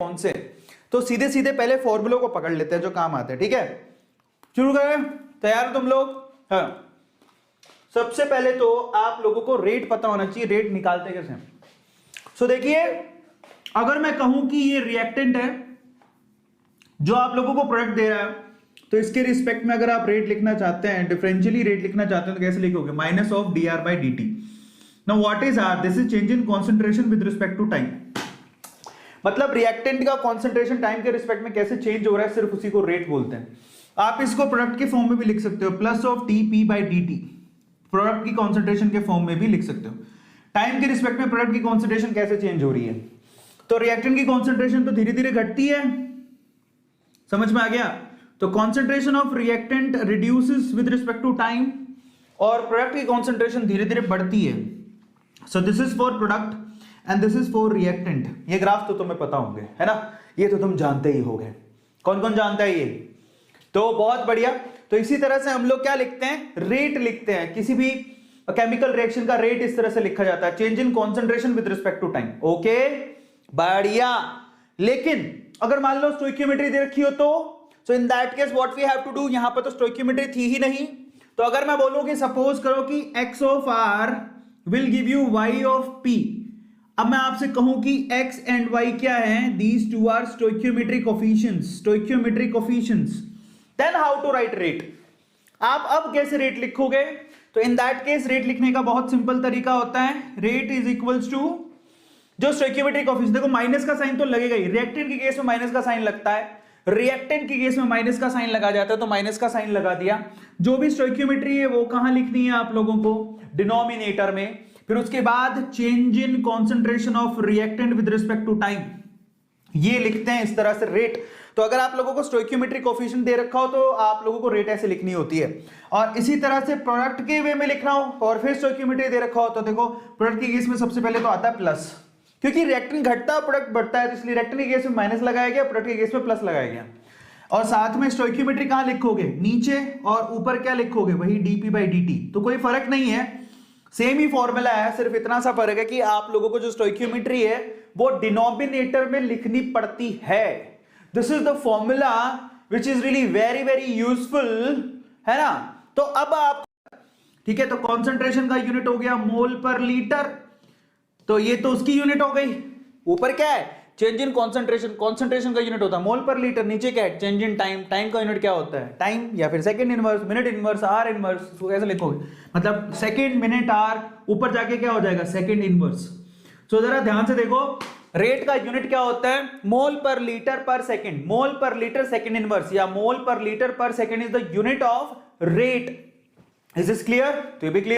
कौन से, तो सीधे सीधे पहले फॉर्मूलों को पकड़ लेते हैं जो काम आते हैं, ठीक है। शुरू करें, तैयार हो तुम लोग? हाँ, सबसे पहले तो आप लोगों को रेट पता होना चाहिए, रेट निकालते कैसे। सो देखिए, अगर मैं कहूं कि ये रिएक्टेंट है जो आप लोगों को प्रोडक्ट दे रहा है, तो इसके रिस्पेक्ट में अगर आप रेट लिखना चाहते हैं, डिफरेंशियली रेट लिखना चाहते हैं, तो कैसे लिखोगे? Minus of D R by D T. Now what is R? This is change in concentration with respect to time. मतलब रिएक्टेंट का कॉन्सेंट्रेशन टाइम के रिस्पेक्ट में कैसे चेंज हो रहा है, सिर्फ उसी को रेट बोलते हैं। आप इसको प्रोडक्ट के फॉर्म में भी लिख सकते हो, plus of T P by D T, product की कॉन्सेंट्रेशन के फॉर्म में भी लिख सकते हो। टाइम के रिस्पेक्ट में प्रोडक्ट की कॉन्सेंट्रेशन कैसे चेंज हो रही है, तो रिएक्टेंट की कॉन्सेंट्रेशन तो धीरे धीरे घटती है, समझ में आ गया। तो concentration of reactant reduces with respect to time, और प्रोडक्ट की कॉन्सेंट्रेशन धीरे धीरे बढ़ती है। So this is for product and this is for reactant. ये ग्राफ तो तुम्हें पता होंगे, है ना, ये तो तुम जानते ही होगे। कौन कौन जानता है ये? तो बहुत बढ़िया। तो इसी तरह से हम लोग क्या लिखते हैं? रेट लिखते हैं। किसी भी केमिकल रिएक्शन का रेट इस तरह से लिखा जाता है, change in concentration with respect to time. Okay, बढ़िया। लेकिन अगर मान लो स्टोइकियोमेट्री दे रखी हो तो so in that case what we have to do, यहां पर तो स्टोइकियोमेट्री थी ही नहीं। तो अगर मैं बोलूं कि सपोज करो कि x of r will give you y of p, अब मैं आपसे कहूं कि x एंड y क्या है? These two are stoichiometric coefficients, stoichiometric coefficients. Then how to write rate? आप अब कैसे रेट लिखोगे? तो इन दैट केस रेट लिखने का बहुत सिंपल तरीका होता है, रेट इज इक्वल्स टू जो स्टोइकियोमेट्रिक कोफिशिएंट, देखो माइनस का साइन तो लगेगा ही, रिएक्टेंट के केस में माइनस का साइन लगता है, रिएक्टेंट के केस में माइनस का साइन लगा जाता है, तो माइनस का साइन लगा दिया। जो भी स्टोइकियोमेट्री है वो कहां लिखनी है आप लोगों को? डिनोमिनेटर में। फिर उसके बाद change in concentration of reactant with respect to time, ये लिखते हैं इस तरह से रेट। तो अगर आप लोगों को स्टोइकियोमेट्रिक कोफिशिएंट दे रखा हो तो आप लोगों को रेट ऐसे लिखनी होती है। और इसी तरह से प्रोडक्ट के वे में लिखना हो और फिर स्टोइकियोमेट्री दे रखा हो, तो देखो प्रोडक्ट के केस में सबसे पहले तो आता है प्लस, क्योंकि रिएक्टेंट घटता है प्रोडक्ट बढ़ता है, तो इसलिए रिएक्टेंट के केस में माइनस लगाया गया, प्रोडक्ट के केस में प्लस लगाया गया। और साथ में स्टोइकियोमेट्री कहां लिखोगे? नीचे, और ऊपर क्या लिखोगे? वही डीपी बाई डी। तो कोई फर्क नहीं है, सेम ही फॉर्मूला है, सिर्फ इतना सा फर्क है कि आप लोगों को जो स्टोइकियोमेट्री है वो डिनोमिनेटर में लिखनी पड़ती है। This is the formula which is really very very useful, है ना। तो अब आप, ठीक है, तो कॉन्सेंट्रेशन का यूनिट हो गया मोल पर लीटर, तो ये तो उसकी यूनिट हो गई। ऊपर क्या है? चेंज इन कॉन्सेंट्रेशन, कॉन्सेंट्रेशन का यूनिट होता है मोल पर लीटर। नीचे क्या है? चेंज इन टाइम, टाइम का यूनिट क्या होता है? टाइम, या फिर second inverse, minute inverse, are inverse, तो कैसे लिखोगे? मतलब सेकंड, मिनट, आर, ऊपर जाके क्या हो जाएगा? Second inverse. तो जरा ध्यान से देखो, रेट का यूनिट क्या होता है? मोल पर लीटर पर सेकंड। मोल पर लीटर सेकंड इनवर्स, या मोल पर लीटर पर second is the unit of rate. Is this clear? तो ये भी क्लियर।